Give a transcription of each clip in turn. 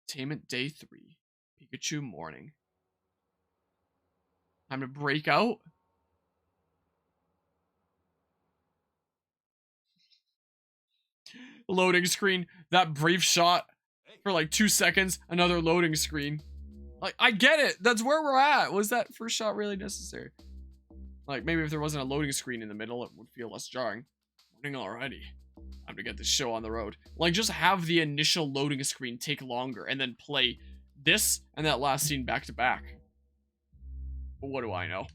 Entertainment Day 3. Pikachu morning. Time to break out. Loading screen. That brief shot for like 2 seconds. Another loading screen. Like, I get it. That's where we're at. Was that first shot really necessary? Like, maybe if there wasn't a loading screen in the middle, it would feel less jarring. Morning already. Time to get this show on the road. Like, just have the initial loading screen take longer and then play this and that last scene back to back. But what do I know?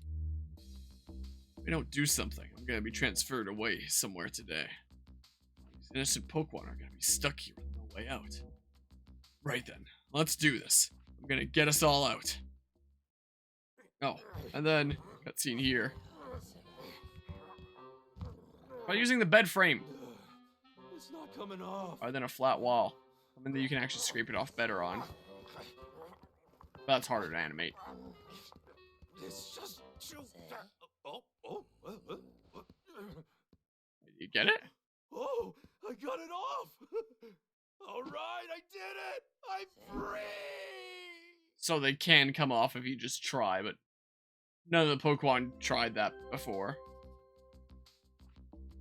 If we don't do something, I'm gonna be transferred away somewhere today. These innocent Pokemon are gonna be stuck here with no way out. Right then, let's do this. I'm gonna get us all out. Oh, and then cutscene here. By using the bed frame. It's not coming off. Rather than a flat wall. Something that you can actually scrape it off better on. That's harder to animate. It's just too fast. Did you get it? Oh, I got it off. All right, I did it. I'm free. So they can come off if you just try, but none of the Pokemon tried that before.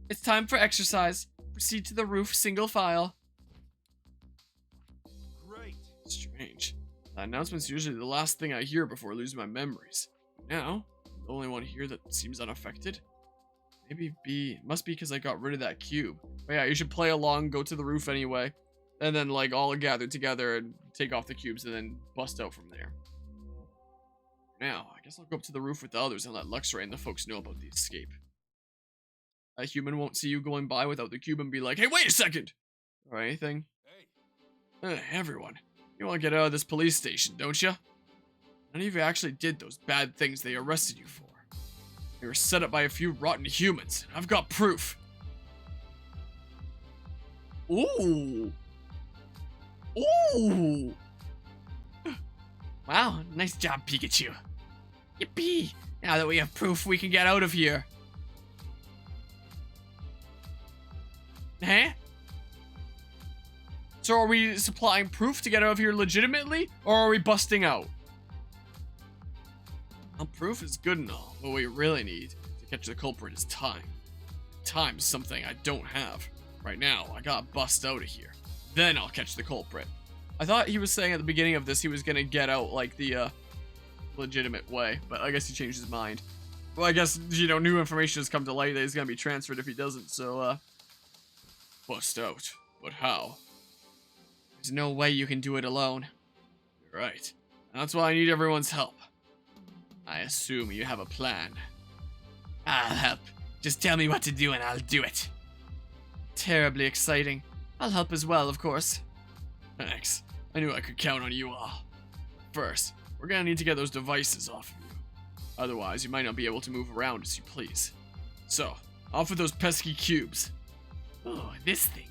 It's time for exercise. Proceed to the roof, single file. Great. Strange. That announcement's usually the last thing I hear before losing my memories. Now, I'm the only one here that seems unaffected. Must be because I got rid of that cube. But yeah, you should play along, go to the roof anyway. And then, like, all gather together and take off the cubes and then bust out from there. Now, I guess I'll go up to the roof with the others and let Luxray and the folks know about the escape. A human won't see you going by without the cube and be like, hey, wait a second! Or anything. Hey. Everyone, you want to get out of this police station, don't you? None of you actually did those bad things they arrested you for. They were set up by a few rotten humans. I've got proof. Ooh. Ooh. Wow, nice job, Pikachu. Yippee! Now that we have proof, we can get out of here. Huh? So are we supplying proof to get out of here legitimately, or are we busting out? Well, proof is good and all. What we really need to catch the culprit is time. Time's something I don't have. Right now, I gotta bust out of here. Then I'll catch the culprit. I thought he was saying at the beginning of this he was gonna get out like the legitimate way, but I guess he changed his mind. Well, I guess, you know, new information has come to light that he's gonna be transferred if he doesn't, so bust out. But how? There's no way you can do it alone. You're right. That's why I need everyone's help. I assume you have a plan. I'll help. Just tell me what to do and I'll do it. Terribly exciting. I'll help as well, of course. Thanks. I knew I could count on you all. First, we're gonna need to get those devices off of you. Otherwise, you might not be able to move around as you please. So, off with those pesky cubes. Oh, this thing.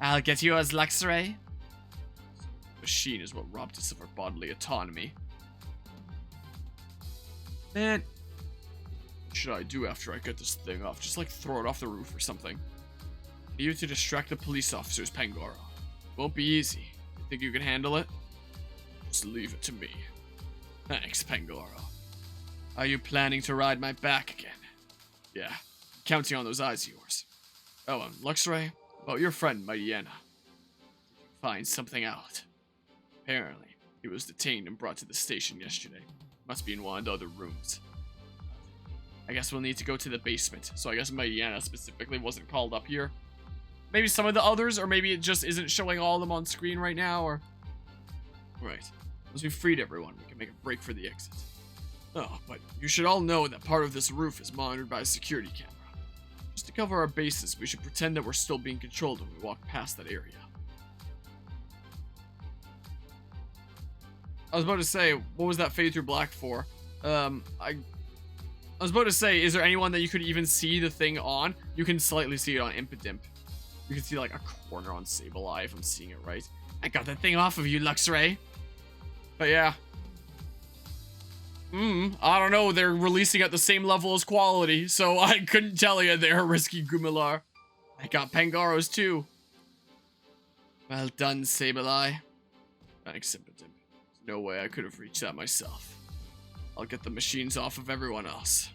I'll get yours, Luxray. The machine is what robbed us of our bodily autonomy. Man, what should I do after I get this thing off? Just like throw it off the roof or something. I need you to distract the police officers, Pangoro. Won't be easy. You think you can handle it? Just leave it to me. Thanks, Pangoro. Are you planning to ride my back again? Yeah, I'm counting on those eyes of yours. Oh, and Luxray, about your friend, Mightyena. Did you find something out? Apparently, he was detained and brought to the station yesterday. Must be in one of the other rooms. I guess we'll need to go to the basement, so I guess Mightyena specifically wasn't called up here. Maybe some of the others, or maybe it just isn't showing all of them on screen right now, or... Right. Once we've freed everyone, we can make a break for the exit. Oh, but you should all know that part of this roof is monitored by a security camera. Just to cover our bases, we should pretend that we're still being controlled when we walk past that area. I was about to say, what was that fade through black for? I was about to say, is there anyone that you could even see the thing on? You can slightly see it on Impidimp. You can see like a corner on Sableye if I'm seeing it right. I got that thing off of you, Luxray. But yeah. I don't know, they're releasing at the same level as quality, so I couldn't tell you there, Risky Gumilar. I got Pangaros too. Well done, Sableye. Thanks, Simpitim. There's no way I could have reached that myself. I'll get the machines off of everyone else.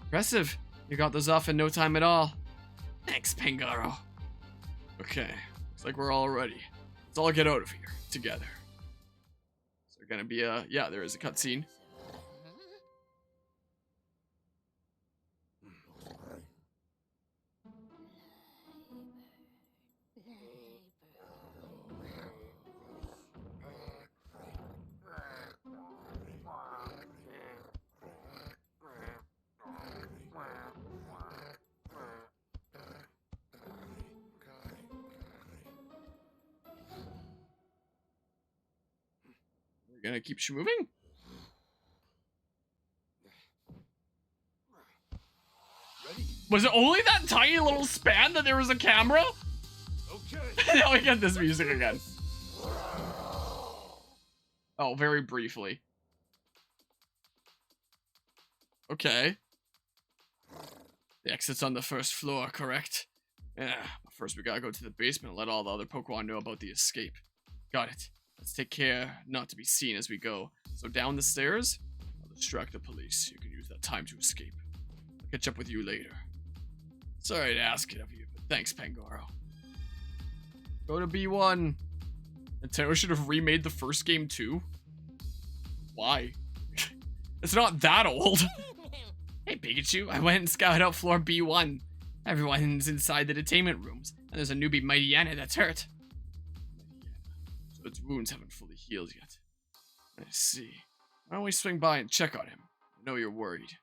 Impressive. You got those off in no time at all. Thanks, Pangoro. Okay. Looks like we're all ready. Let's all get out of here together. Is there gonna be a... Yeah, there is a cutscene. We're gonna keep moving? Ready? Was it only that tiny little span that there was a camera? Okay. Now we get this music again. Oh, very briefly. Okay. The exit's on the first floor, correct? Yeah, but first we gotta go to the basement and let all the other Pokemon know about the escape. Got it. Let's take care not to be seen as we go. So down the stairs, I'll distract the police. You can use that time to escape. I'll catch up with you later. Sorry to ask it of you, but thanks, Pangoro. Go to B1. Nintendo should have remade the first game too. Why? It's not that old. Hey Pikachu, I went and scouted out floor B1. Everyone's inside the detainment rooms, and there's a newbie Mightyena that's hurt. So its wounds haven't fully healed yet. I see. Why don't we swing by and check on him? I know you're worried.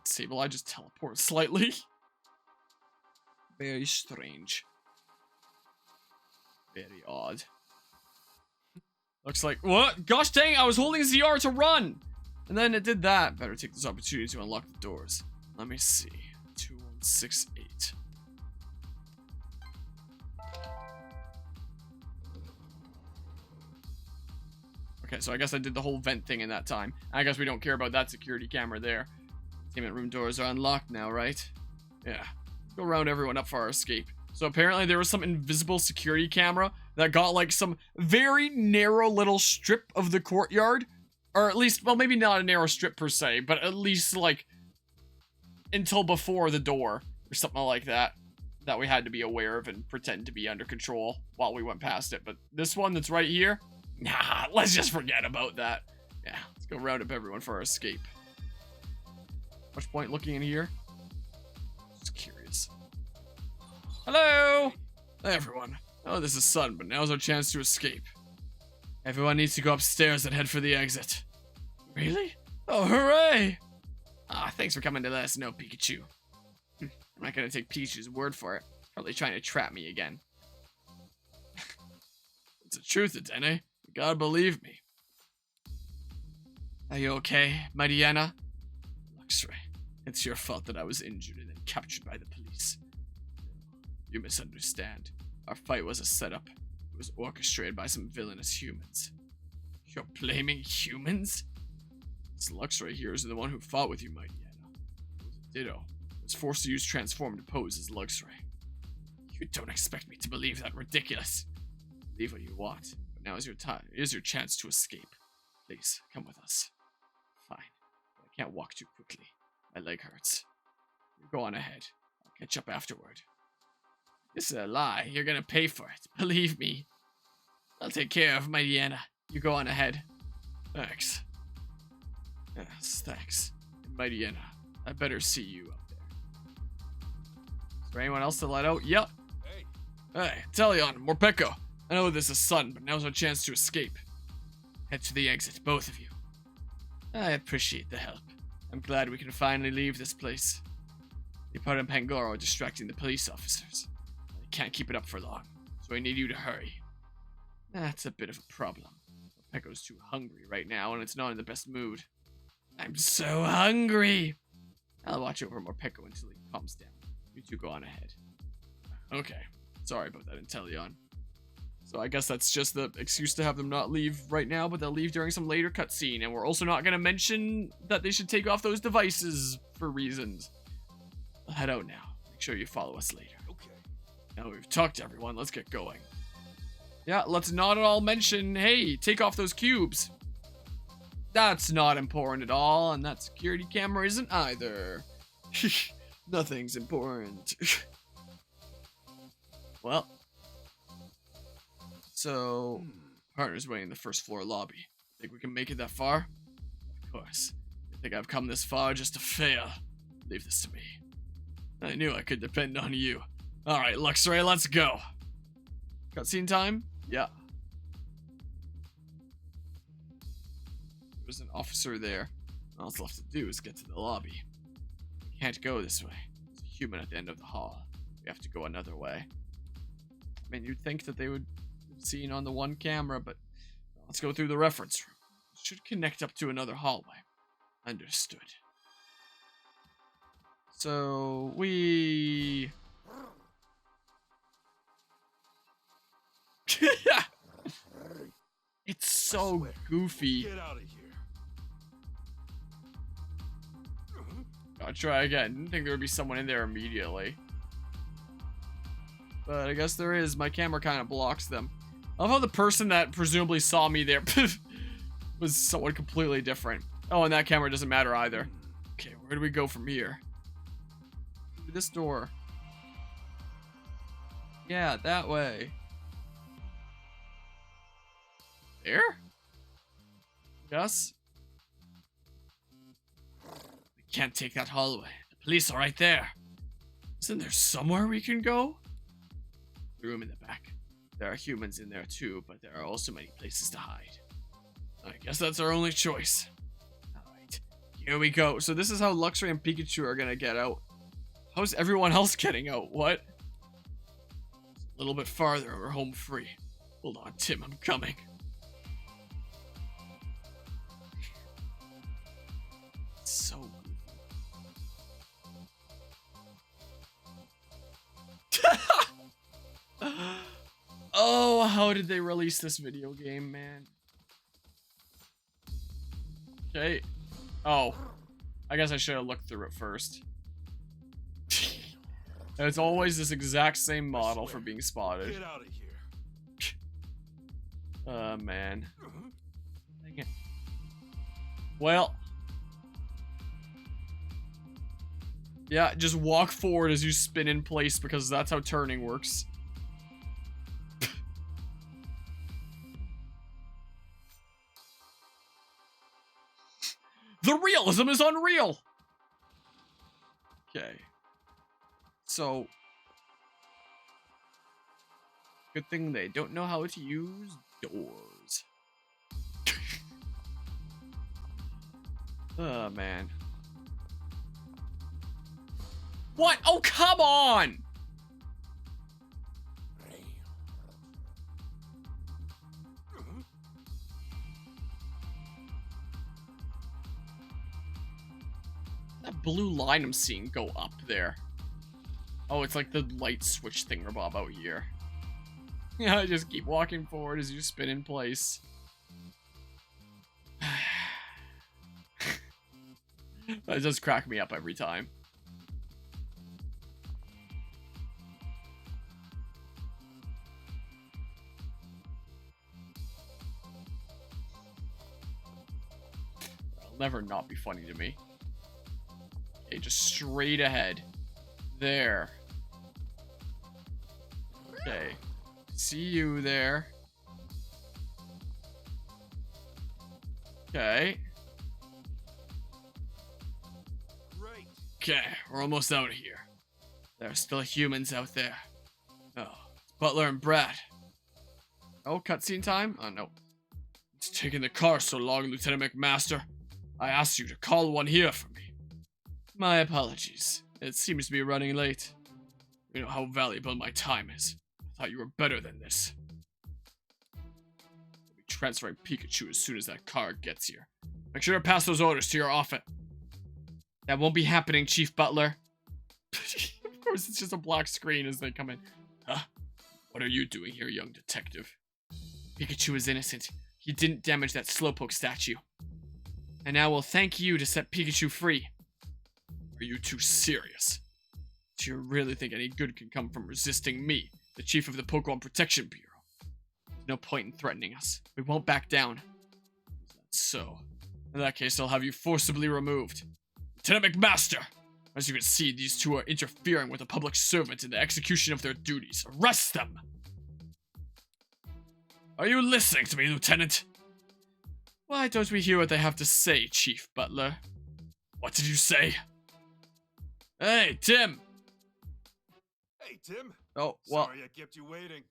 Sableye just teleport slightly. Very strange. Very odd. Looks like... What? Gosh dang, I was holding ZR to run! And then it did that. Better take this opportunity to unlock the doors. Let me see. 2168. Okay, so I guess I did the whole vent thing in that time. I guess we don't care about that security camera there. Containment room doors are unlocked now, right? Yeah. Let's go round everyone up for our escape. So apparently there was some invisible security camera that got like some very narrow little strip of the courtyard. Or at least, well, maybe not a narrow strip per se, but at least like until before the door or something like that. That we had to be aware of and pretend to be under control while we went past it. But this one that's right here, nah, let's just forget about that. Yeah, let's go round up everyone for our escape. Much point looking in here? Just curious. Hello! Hey everyone. Oh, this is Sun, but now's our chance to escape. Everyone needs to go upstairs and head for the exit. Really? Oh, hooray! Ah, thanks for coming to let us know, Pikachu. I'm not gonna take Pikachu's word for it. Probably trying to trap me again. It's the truth, Adene. You gotta believe me. Are you okay, Mightyena? Luxray, it's your fault that I was injured and then captured by the police. You misunderstand. Our fight was a setup. It was orchestrated by some villainous humans. You're blaming humans? This Luxray here is the one who fought with you, Mightyena. It was a Ditto. It was forced to use Transform to pose as Luxray. You don't expect me to believe that ridiculous. Believe what you want, but now is your time. It is your chance to escape. Please, come with us. Fine. But I can't walk too quickly. My leg hurts. You go on ahead. I'll catch up afterward. This is a lie. You're gonna pay for it. Believe me. I'll take care of Mightyena. You go on ahead. Thanks. Yes, thanks. Mightyena, I better see you up there. Is there anyone else to let out? Yep. Hey, Teleon, Morpeko. I know this is Sun, but now's our chance to escape. Head to the exit, both of you. I appreciate the help. I'm glad we can finally leave this place. Ipar and Pangoro are distracting the police officers. I can't keep it up for long, so I need you to hurry. That's a bit of a problem. Morpeko's too hungry right now, and it's not in the best mood. I'm so hungry! I'll watch over Morpeko until he calms down. You two go on ahead. Okay. Sorry about that, Inteleon. So I guess that's just the excuse to have them not leave right now, but they'll leave during some later cutscene. And we're also not going to mention that they should take off those devices for reasons. I'll head out now. Make sure you follow us later. Okay. Now we've talked to everyone, let's get going. Yeah, let's not at all mention, hey, take off those cubes. That's not important at all, and that security camera isn't either. Nothing's important. Well. So, partner's waiting in the first floor lobby. Think we can make it that far? Of course. You think I've come this far just to fail? Leave this to me. I knew I could depend on you. Alright, Luxray, let's go. Cutscene time? Yeah. There's an officer there. All that's left to do is get to the lobby. We can't go this way. There's a human at the end of the hall. We have to go another way. I mean, you'd think that they would have seen on the one camera, but let's go through the reference room. It should connect up to another hallway. Understood. So, we... It's so goofy. Get out of here. I'll try again. Didn't think there would be someone in there immediately. But I guess there is. My camera kind of blocks them. I love how the person that presumably saw me there was someone completely different. Oh, and that camera doesn't matter either. Okay, where do we go from here? Through this door. Yeah, that way. There? Yes? We can't take that hallway. The police are right there. Isn't there somewhere we can go? The room in the back. There are humans in there too, but there are also many places to hide. I guess that's our only choice. Alright, here we go. So this is how Luxray and Pikachu are gonna get out. How's everyone else getting out? What? A little bit farther and we're home free. Hold on, Tim, I'm coming. So oh, how did they release this video game, man? Okay. Oh. I guess I should have looked through it first. It's always this exact same model for being spotted. Get out of here. Man. Dang it. Well. Yeah, just walk forward as you spin in place because that's how turning works. The realism is unreal! Okay. So... Good thing they don't know how to use doors. Oh, man. What? Oh, come on! That blue line I'm seeing go up there. Oh, it's like the light switch thingamabob out here. Yeah, just keep walking forward as you spin in place. That does crack me up every time. It'll never not be funny to me. Okay, just straight ahead. There. Okay. See you there. Okay. Great. Okay, we're almost out of here. There are still humans out there. Oh, it's Butler and Brad. Oh, cutscene time? Oh, no. It's taking the car so long, Lieutenant McMaster. I asked you to call one here for me. My apologies. It seems to be running late. You know how valuable my time is. I thought you were better than this. We'll be transferring Pikachu as soon as that car gets here. Make sure to pass those orders to your office. That won't be happening, Chief Butler. Of course, it's just a black screen as they come in. Huh? What are you doing here, young detective? Pikachu is innocent. He didn't damage that Slowpoke statue. And now we'll thank you to set Pikachu free. Are you too serious? Do you really think any good can come from resisting me, the chief of the Pokemon Protection Bureau? There's no point in threatening us. We won't back down. So, in that case, I'll have you forcibly removed. Lieutenant McMaster! As you can see, these two are interfering with a public servant in the execution of their duties. Arrest them! Are you listening to me, Lieutenant? Why don't we hear what they have to say, Chief Butler? What did you say? Hey, Tim! Hey, Tim. Oh, well. Sorry I kept you waiting.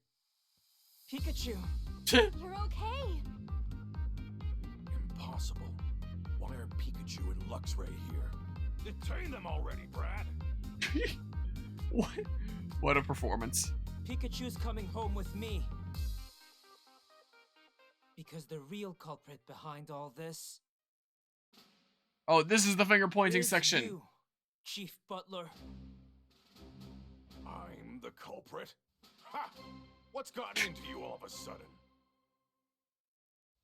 Pikachu! You're okay. Impossible. Why are Pikachu and Luxray here? Detain them already, Brad. What a performance. Pikachu's coming home with me. Because the real culprit behind all this Oh, this is the finger pointing is section. you, Chief Butler. I'm the culprit? Ha! What's gotten into you all of a sudden?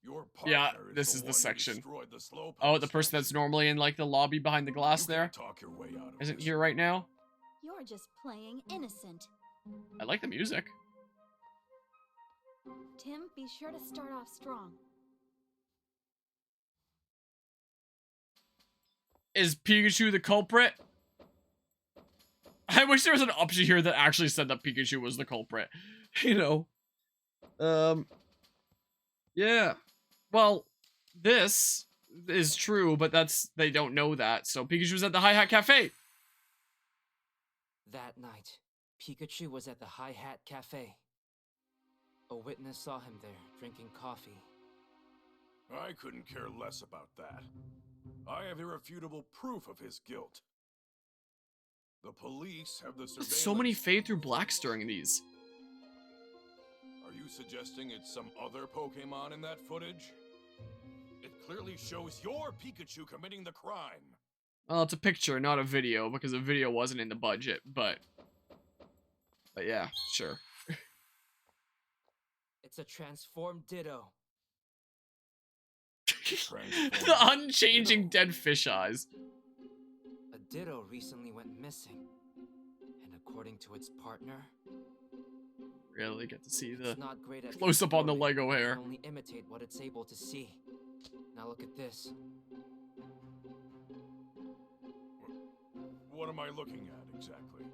Your partner Yeah, is this the is the one who section. destroyed the Slowpoke Oh, the person that's statue. normally in like the lobby behind the glass You there can't talk your way out of isn't this. here right now. You're just playing innocent. I like the music. Tim, be sure to start off strong. Is Pikachu the culprit? I wish there was an option here that actually said that Pikachu was the culprit. You know. Yeah. Well, this is true, but they don't know that. So Pikachu was at the Hi Hat Cafe. That night, Pikachu was at the Hi Hat Cafe. A witness saw him there, drinking coffee. I couldn't care less about that. I have irrefutable proof of his guilt. The police have the surveillance. So many fade through blacks during these. Are you suggesting it's some other Pokemon in that footage? It clearly shows your Pikachu committing the crime. Well, it's a picture, not a video, because a video wasn't in the budget, but yeah, sure. It's a transformed Ditto. The unchanging dead fish eyes. A Ditto recently went missing. And according to its partner, Really get to see the it's not great at close up on the conforming, Lego hair. can only imitate what it's able to see. Now look at this. What am I looking at exactly?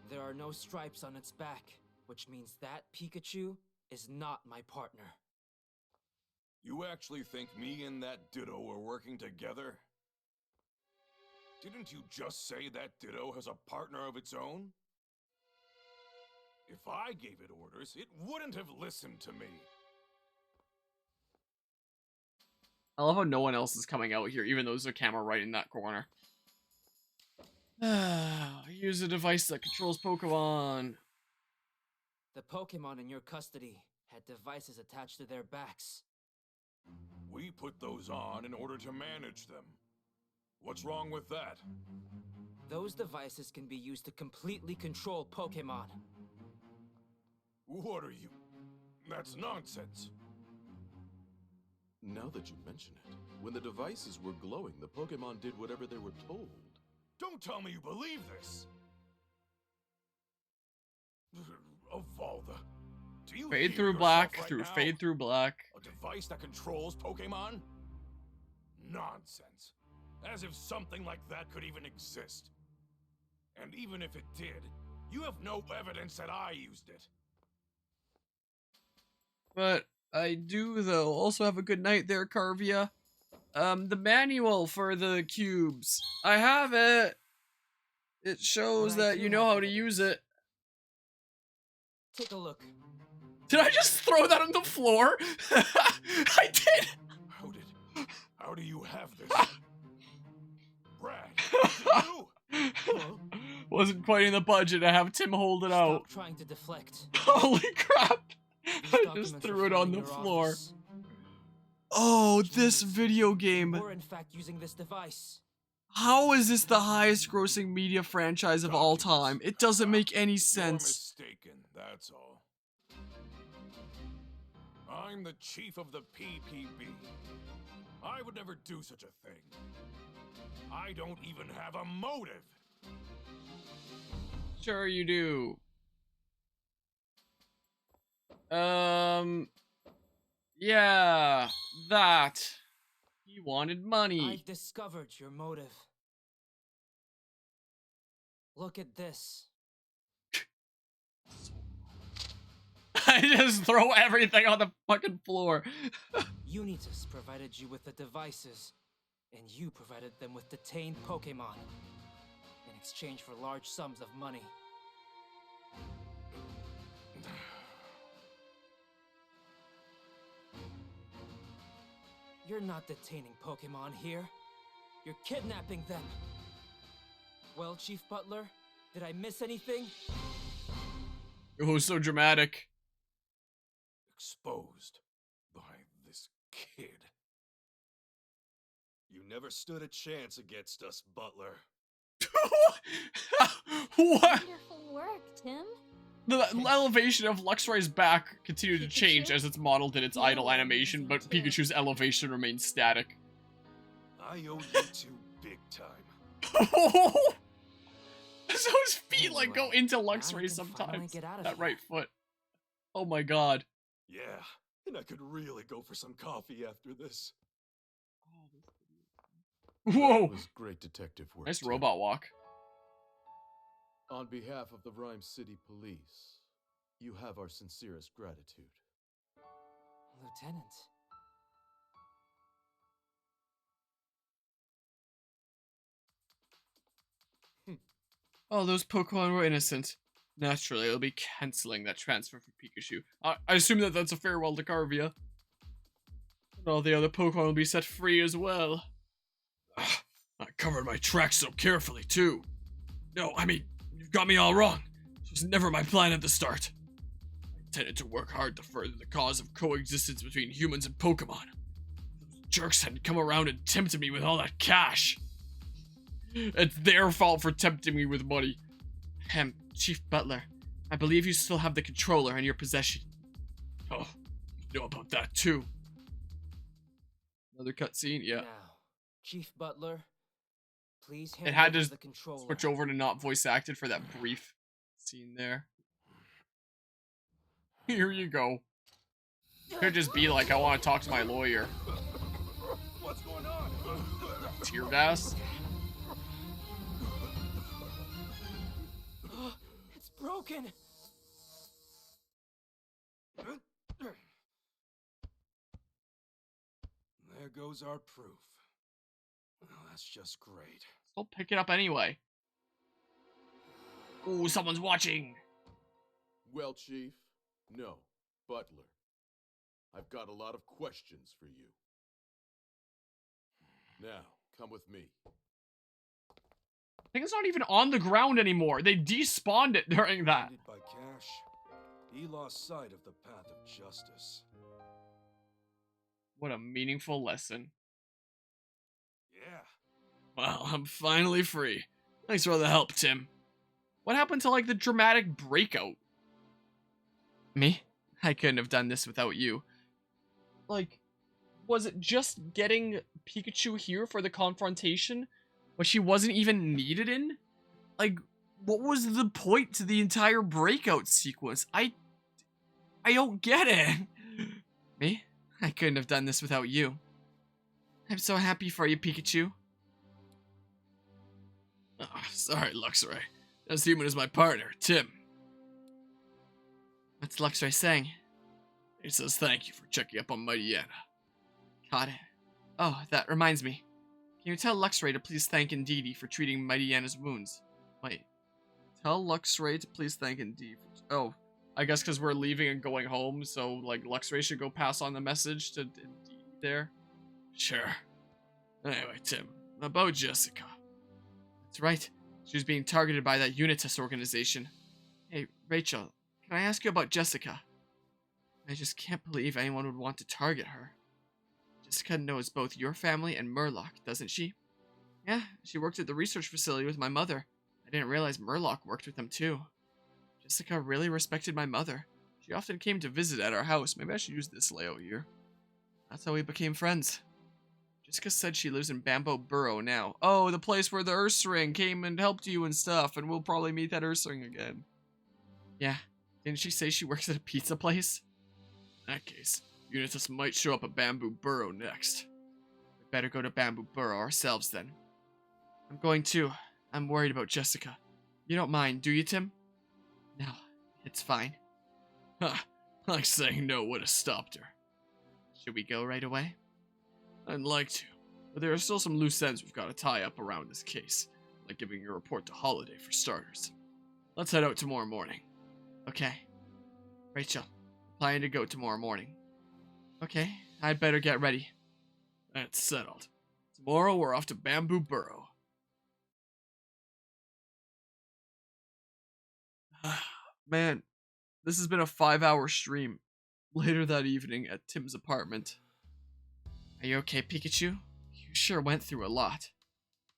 There are no stripes on its back, which means that Pikachu is not my partner. You actually think me and that Ditto are working together? Didn't you just say that Ditto has a partner of its own? If I gave it orders, it wouldn't have listened to me. I love how no one else is coming out here, even though there's a camera right in that corner. Use a device that controls Pokemon. The Pokemon in your custody had devices attached to their backs. We put those on in order to manage them. What's wrong with that? Those devices can be used to completely control Pokemon. What are you? That's nonsense. Now that you mention it, when the devices were glowing, the Pokemon did whatever they were told. Don't tell me you believe this! Evolva, do you Fade hear through yourself black, right through now? fade through black. A device that controls Pokemon? Nonsense. As if something like that could even exist. And even if it did, you have no evidence that I used it. But I do, though. Also have a good night there, Carvia. The manual for the cubes. I have it. It shows Well, I that do you know have how to use evidence. it. Take a look. Did I just throw that on the floor? I did. How do you have this? Brad, is it you? Wasn't quite in the budget to have Tim hold it out. Stop trying to deflect. Holy crap. These I just documents are threw it from on the your floor. office. Oh, this video game. We're in fact using this device. How is this the highest grossing media franchise of all time? It doesn't make any You're sense. mistaken, that's all. I'm the chief of the PPB. I would never do such a thing. I don't even have a motive. Sure you do. Yeah, that. He wanted money. I've discovered your motive. Look at this. I just throw everything on the fucking floor. Unitas provided you with the devices, and you provided them with detained Pokémon in exchange for large sums of money. You're not detaining Pokémon here. You're kidnapping them. Well, Chief Butler, did I miss anything? Oh, so dramatic. Exposed by this kid. You never stood a chance against us, Butler. What? Wonderful work, Tim. The elevation of Luxray's back continued to change as it's modeled in its idle animation, but Pikachu's elevation remains static. I owe you two big time. So his feet like go into Luxray sometimes. That right foot. Oh my god. Yeah, and I could really go for some coffee after this. Whoa. That was great detective work. Nice Tim. robot walk. On behalf of the Rhyme City Police, you have our sincerest gratitude. Lieutenant. Oh, those Pokemon were innocent. Naturally, I'll be canceling that transfer for Pikachu. I assume that that's a farewell to Carvia. And all the other Pokemon will be set free as well. Ugh, I covered my tracks so carefully, too. No, I mean, you've got me all wrong. This was never my plan at the start. I intended to work hard to further the cause of coexistence between humans and Pokemon. Those jerks hadn't come around and tempted me with all that cash. It's their fault for tempting me with money. Chief Butler, I believe you still have the controller in your possession. Oh, you know about that too. Another cutscene, yeah. Now, Chief Butler, please hand It had over to the controller. switch over to not voice acted for that brief scene there. Here you go. Could just be like, I want to talk to my lawyer. What's going on? Tear gas. It's broken. There goes our proof. Well, that's just great. I'll pick it up anyway. Ooh, someone's watching. Well, Chief, no, Butler. I've got a lot of questions for you. Now, come with me. I think it's not even on the ground anymore. They despawned it during that. Blinded by cash, he lost sight of the path of justice. What a meaningful lesson. Yeah. Well, I'm finally free. Thanks for all the help, Tim. What happened to, like, the dramatic breakout? Me? I couldn't have done this without you. Like, was it just getting Pikachu here for the confrontation, which she wasn't even needed in? Like, what was the point to the entire breakout sequence? I don't get it. Me? I couldn't have done this without you. I'm so happy for you, Pikachu. Oh, sorry, Luxray. This human is my partner, Tim. What's Luxray saying? He says thank you for checking up on Mighty Anna. Got it. Oh, that reminds me. Can you tell Luxray to please thank Indeedee for treating Mighty Anna's wounds? Wait. Tell Luxray to please thank Indeedee for... Oh, I guess because we're leaving and going home, so, like, Luxray should go pass on the message to Indeedee there? Sure. Anyway, Tim, about Jessica. That's right. She was being targeted by that Unitas organization. Hey, Rachel, can I ask you about Jessica? I just can't believe anyone would want to target her. Jessica knows both your family and Murloc, doesn't she? Yeah, she worked at the research facility with my mother. I didn't realize Murloc worked with them too. Jessica really respected my mother. She often came to visit at our house. Maybe I should use this layout here. That's how we became friends. Jessica said she lives in Bamboo Burrow now. Oh, the place where the Ursaring came and helped you and stuff, and we'll probably meet that Ursaring again. Yeah, didn't she say she works at a pizza place? In that case, Unitas might show up at Bamboo Burrow next. We better go to Bamboo Burrow ourselves then. I'm going too. I'm worried about Jessica. You don't mind, do you, Tim? No, it's fine. Ha, like saying no would have stopped her. Should we go right away? I'd like to, but there are still some loose ends we've got to tie up around this case, like giving a report to Holiday for starters. Let's head out tomorrow morning. Okay. Rachel, planning to go tomorrow morning. Okay, I'd better get ready. That's settled. Tomorrow we're off to Bamboo Burrow. Man, this has been a 5-hour stream. Later that evening at Tim's apartment. Are you okay, Pikachu? You sure went through a lot.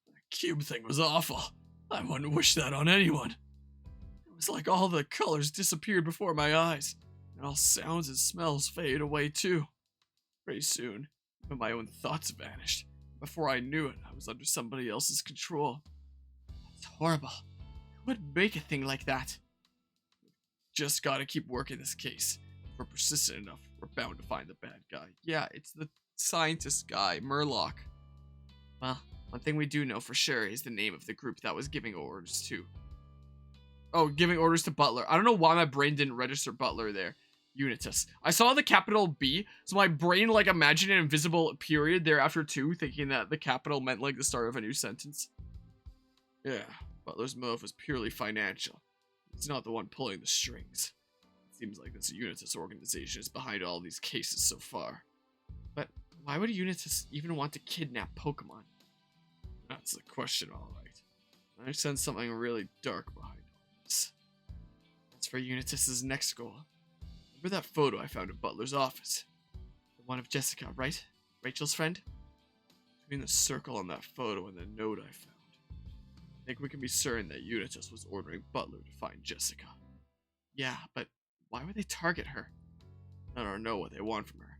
That cube thing was awful. I wouldn't wish that on anyone. It was like all the colors disappeared before my eyes, and all sounds and smells faded away too. Pretty soon, even my own thoughts vanished. Before I knew it, I was under somebody else's control. It's horrible. Who would make a thing like that? Just gotta keep working this case. If we're persistent enough, we're bound to find the bad guy. Yeah, it's the scientist guy, Murloc. Well, one thing we do know for sure is the name of the group that was giving orders to. Oh, giving orders to Butler. I don't know why my brain didn't register Butler there. Unitas. I saw the capital B, so my brain like imagined an invisible period thereafter too, thinking that the capital meant like the start of a new sentence. Yeah, Butler's motive was purely financial. He's not the one pulling the strings. It seems like this Unitas organization is behind all these cases so far. But why would Unitas even want to kidnap Pokemon? That's the question, alright. I sense something really dark behind all this. That's for Unitas's next goal. Remember that photo I found in Butler's office? The one of Jessica, right? Rachel's friend? Between the circle on that photo and the note I found, I think we can be certain that Unitas was ordering Butler to find Jessica. Yeah, but why would they target her? I don't know what they want from her.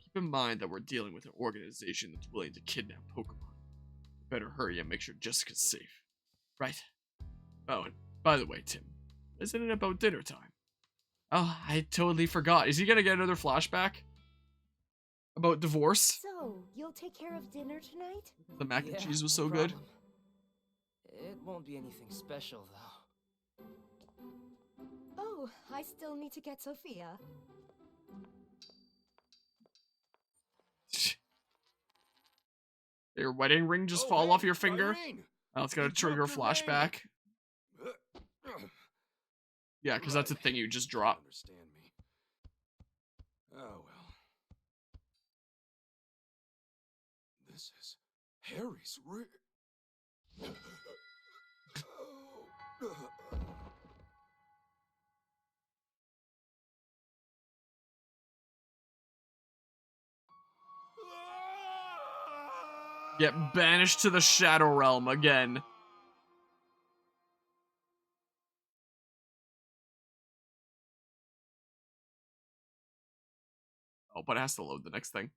Keep in mind that we're dealing with an organization that's willing to kidnap Pokemon. Better hurry and make sure Jessica's safe. Right. Oh, and by the way, Tim, isn't it about dinner time? Oh, I totally forgot. Is he gonna get another flashback? About divorce? So, you'll take care of dinner tonight? The mac and Yeah, cheese was no so good. problem. It won't be anything special, though. Oh, I still need to get Sophia. Your wedding ring just fall off your finger? Oh, it's gonna trigger a flashback. Yeah, because that's a thing you just drop. Understand me. Oh well. This is Harry's ring. Get banished to the Shadow Realm again. Oh, but it has to load the next thing.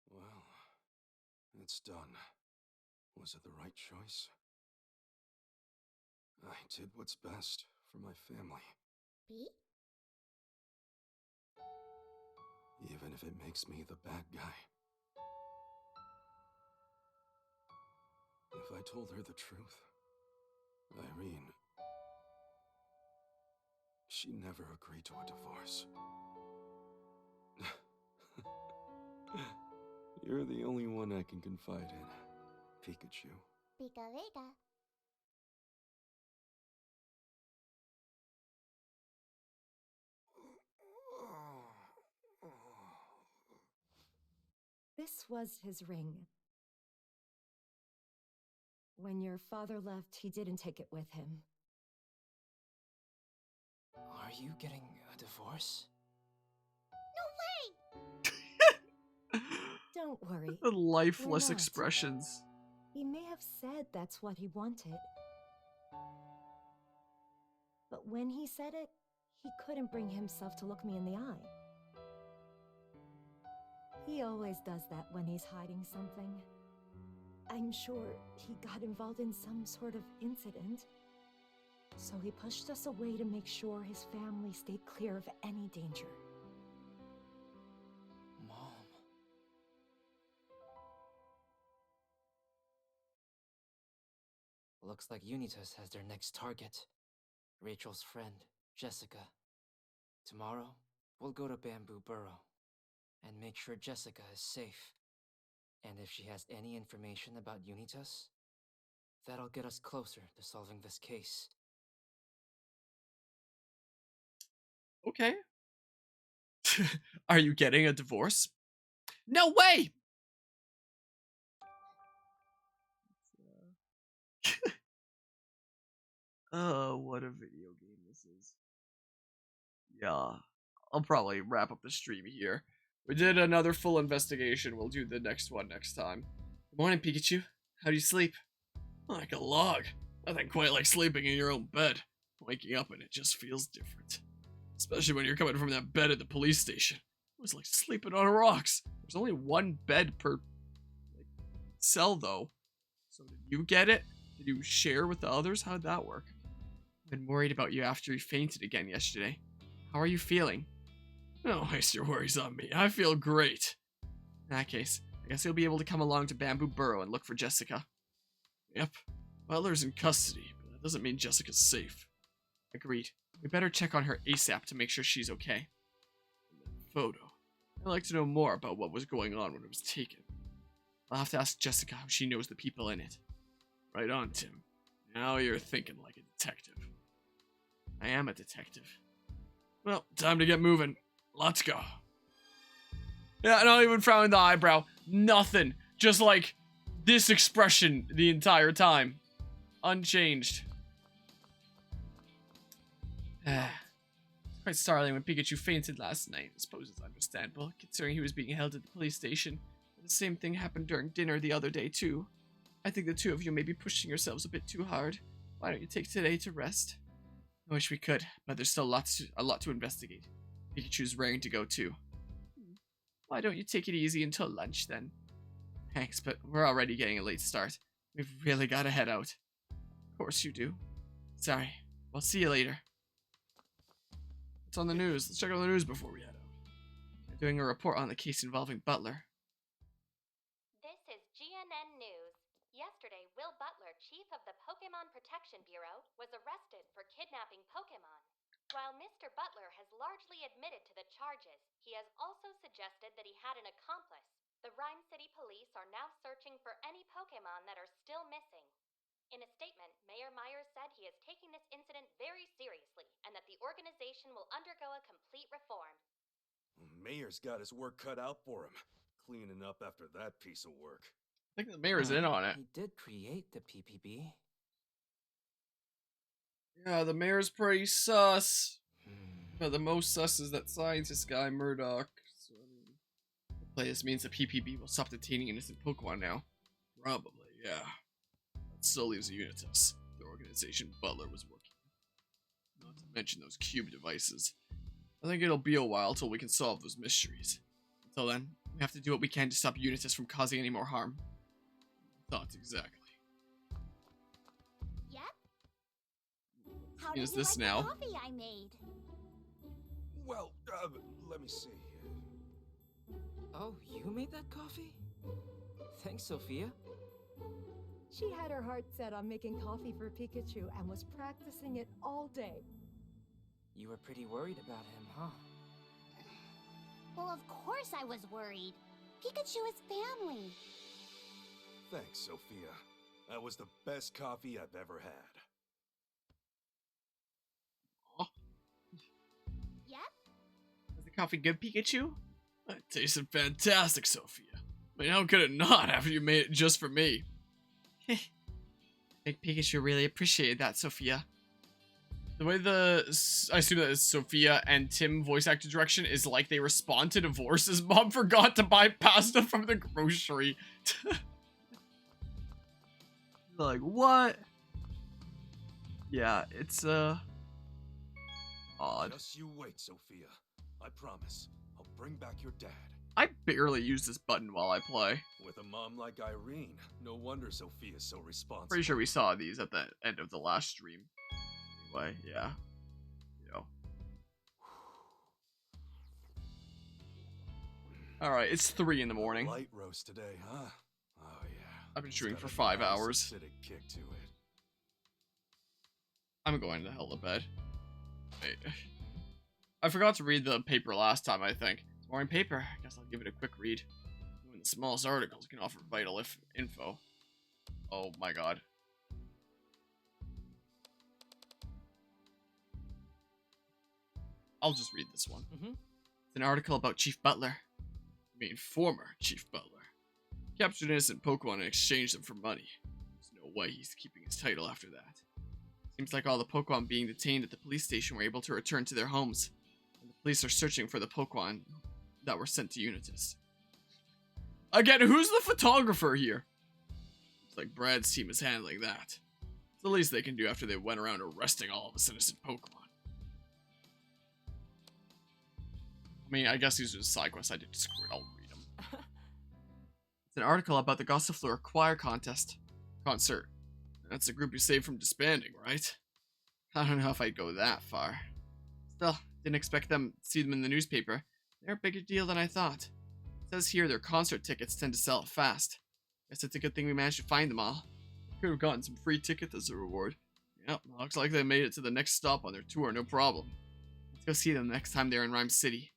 Well, it's done. Was it the right choice? I did what's best for my family, B? even if it makes me the bad guy. If I told her the truth, Irene, she never agreed to a divorce. You're the only one I can confide in, Pikachu. Pika Vega. This was his ring. When your father left, he didn't take it with him. Are you getting a divorce? Don't worry. The lifeless not? expressions. He may have said that's what he wanted. But when he said it, he couldn't bring himself to look me in the eye. He always does that when he's hiding something. I'm sure he got involved in some sort of incident. So he pushed us away to make sure his family stayed clear of any danger. Mom. Looks like Unitas has their next target. Rachel's friend, Jessica. Tomorrow, we'll go to Bamboo Burrow and make sure Jessica is safe. And if she has any information about Unitas, that'll get us closer to solving this case. Okay. Are you getting a divorce? No way! Oh, what a video game this is. Yeah, I'll probably wrap up the stream here. We did another full investigation. We'll do the next one next time. Good morning, Pikachu. How do you sleep? Like a log. Nothing quite like sleeping in your own bed. Waking up and it just feels different. Especially when you're coming from that bed at the police station. It was like sleeping on rocks. There's only one bed per cell, though. So did you get it? Did you share with the others? How did that work? I've been worried about you after you fainted again yesterday. How are you feeling? Don't waste your worries on me. I feel great. In that case, I guess you'll be able to come along to Bamboo Burrow and look for Jessica. Yep. Butler's in custody, but that doesn't mean Jessica's safe. Agreed. We better check on her ASAP to make sure she's okay. And that photo. I'd like to know more about what was going on when it was taken. I'll have to ask Jessica how she knows the people in it. Right on, Tim. Now you're thinking like a detective. I am a detective. Well, time to get moving. Let's go. Yeah, not even frowning the eyebrow. Nothing. Just like this expression the entire time. Unchanged. It's quite startling when Pikachu fainted last night. I suppose it's understandable, considering he was being held at the police station. The same thing happened during dinner the other day, too. I think the two of you may be pushing yourselves a bit too hard. Why don't you take today to rest? I wish we could, but there's still a lot to investigate. Pikachu's raring to go, too. Why don't you take it easy until lunch, then? Thanks, but we're already getting a late start. We've really got to head out. Of course you do. Sorry. We'll see you later. What's on the news? Let's check out the news before we head out. They're doing a report on the case involving Butler. This is GNN News. Yesterday, Will Butler, chief of the Pokémon Protection Bureau, was arrested for kidnapping Pokémon. While Mr. Butler has largely admitted to the charges, he has also suggested that he had an accomplice. The Rhyme City Police are now searching for any Pokémon that are still missing. In a statement, Mayor Myers said he is taking this incident very seriously and that the organization will undergo a complete reform. Mayor's got his work cut out for him, cleaning up after that piece of work. I think the mayor's in on it. He did create the PPB. Yeah, the mayor's pretty sus. But the most sus is that scientist guy, Murdoch. So, I mean, hopefully this means the PPB will stop detaining innocent Pokemon now. Probably, yeah. That still leaves Unitas, the organization Butler was working with. Not to mention those cube devices. I think it'll be a while till we can solve those mysteries. Until then, we have to do what we can to stop Unitas from causing any more harm. Thoughts exactly. Yep. How Is did you this like now? the coffee I made? Well, let me see. Oh, you made that coffee? Thanks, Sophia. She had her heart set on making coffee for Pikachu and was practicing it all day. You were pretty worried about him, huh? Well, of course I was worried. Pikachu is family. Thanks, Sophia. That was the best coffee I've ever had. Yep. Is the coffee good, Pikachu? It tasted fantastic, Sophia. I mean, how could it not after you made it just for me? I think Pikachu really appreciated that, Sophia. The way I assume that is Sophia and Tim voice actor direction is like they respond to divorce. His mom forgot to buy pasta from the grocery. Like, what? Yeah, it's, odd. Just you wait, Sophia. I promise. I'll bring back your dad. I barely use this button while I play. With a mom like Irene, no wonder Sophia's so responsible. Pretty sure we saw these at the end of the last stream. Anyway, yeah. You know. Alright, it's 3 in the morning. Light roast today, huh? Oh yeah. I've been It's shooting got for a 5 nice hours. acidic kick to it. I'm going to hell to bed. Wait. I forgot to read the paper last time, I think. It's morning paper. I guess I'll give it a quick read. Even the smallest articles can offer vital info. Oh my god. I'll just read this one. It's an article about Chief Butler. I mean, former Chief Butler. Captured innocent Pokemon and exchanged them for money. There's no way he's keeping his title after that. Seems like all the Pokemon being detained at the police station were able to return to their homes. And the police are searching for the Pokemon that were sent to Unitas. Again, who's the photographer here? Looks like Brad's team is handling that. It's the least they can do after they went around arresting all of us innocent Pokemon. I mean, I guess these are the side quests. I did screw it. I'll read them. It's an article about the Gossifleur Choir concert. That's a group you saved from disbanding, right? I don't know if I'd go that far. Still, didn't expect them to see them in the newspaper. They're a bigger deal than I thought. It says here their concert tickets tend to sell out fast. Guess it's a good thing we managed to find them all. Could have gotten some free tickets as a reward. Yep, looks like they made it to the next stop on their tour, no problem. Let's go see them next time they're in Rhyme City.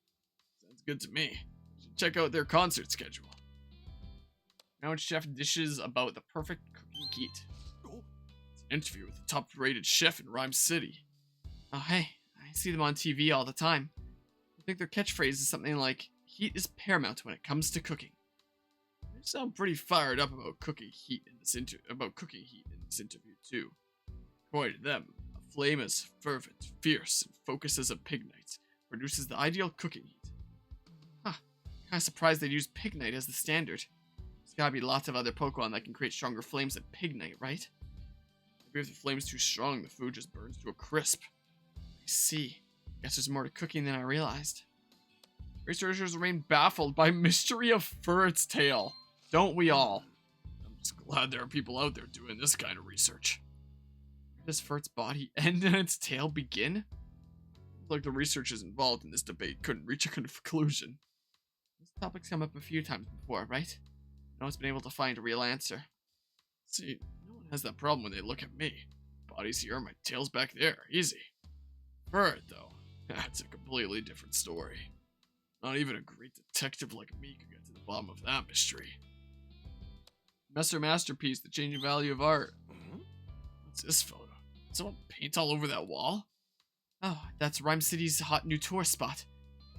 Sounds good to me. Should check out their concert schedule. Now it's Chef dishes about the perfect cooking heat. It's an interview with the top-rated chef in Rhyme City. Oh hey, I see them on TV all the time. I think their catchphrase is something like, "Heat is paramount when it comes to cooking." They sound pretty fired up about cooking heat in this interview too. According to them, a flame as fervent, fierce, and focused as a pignite produces the ideal cooking heat. Huh, kinda surprised they'd use pignite as the standard. There's gotta be lots of other Pokemon that can create stronger flames than pignite, right? Maybe if the flame's too strong, the food just burns to a crisp. I see. Guess there's more to cooking than I realized. Researchers remain baffled by mystery of Furret's tail. Don't we all? I'm just glad there are people out there doing this kind of research. Where does Furret's body end and its tail begin? Looks like the researchers involved in this debate couldn't reach a conclusion. This topic's come up a few times before, right? No one's been able to find a real answer. See, no one has that problem when they look at me. Body's here, my tail's back there. Easy. Furret, though, that's a completely different story. Not even a great detective like me could get to the bottom of that mystery. Masterpiece, the changing value of art. What's this photo? Did someone paint all over that wall? Oh, that's Rhyme City's hot new tourist spot.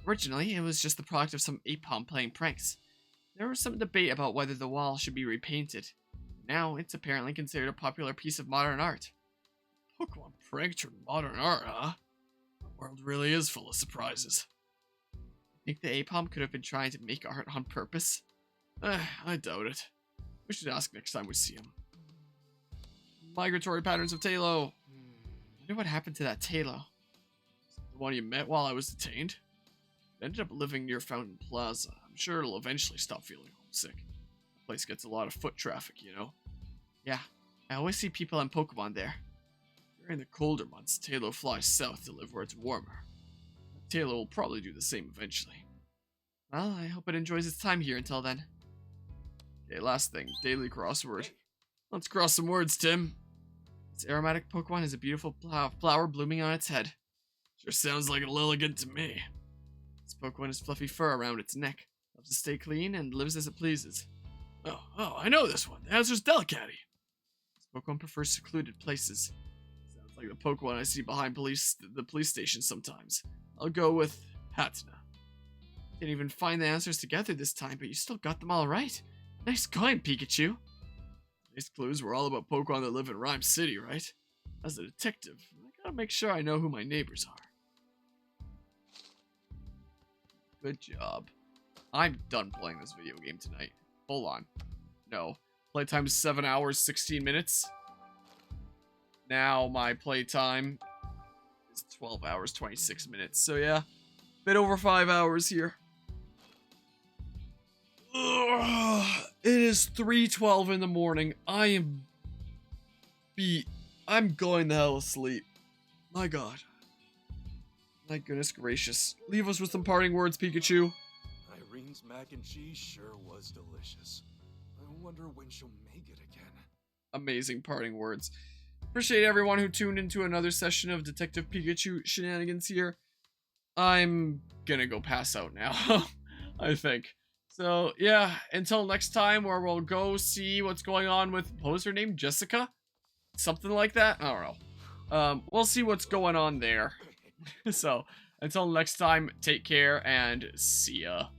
Originally, it was just the product of some ape-palm playing pranks. There was some debate about whether the wall should be repainted. Now, it's apparently considered a popular piece of modern art. Pokemon prank turned modern art, huh? The world really is full of surprises. Think the ape-palm could have been trying to make art on purpose? I doubt it. We should ask next time we see him. Migratory patterns of Talo. I wonder what happened to that Talo. The one you met while I was detained? It ended up living near Fountain Plaza. I'm sure it'll eventually stop feeling homesick. The place gets a lot of foot traffic, you know? Yeah, I always see people and Pokemon there. During the colder months, Talo flies south to live where it's warmer. Talo will probably do the same eventually. Well, I hope it enjoys its time here until then. Okay, last thing, daily crossword. Let's cross some words, Tim. This aromatic Pokemon has a beautiful flower blooming on its head. Sure sounds like a Lilligant to me. This Pokemon has fluffy fur around its neck, loves to stay clean, and lives as it pleases. Oh, I know this one. The answer's Delcatty. This Pokemon prefers secluded places. Sounds like the Pokemon I see behind the police station sometimes. I'll go with Hatna. Didn't even find the answers together this time, but you still got them all right. Nice going, Pikachu. These clues were all about Pokemon that live in Rhyme City, right? As a detective, I gotta make sure I know who my neighbors are. Good job. I'm done playing this video game tonight. Hold on. No. Playtime is 7 hours, 16 minutes. Now my playtime is 12 hours, 26 minutes. So yeah, bit over 5 hours here. It is 3:12 in the morning. I am beat. I'm going the hell asleep. My god. My goodness gracious. Leave us with some parting words, Pikachu. Irene's mac and cheese sure was delicious. I wonder when she'll make it again. Amazing parting words. Appreciate everyone who tuned into another session of Detective Pikachu shenanigans here. I'm gonna go pass out now, I think. So, yeah, until next time where we'll go see what's going on with, what was her name, Jessica? Something like that? I don't know. We'll see what's going on there. So, until next time, take care and see ya.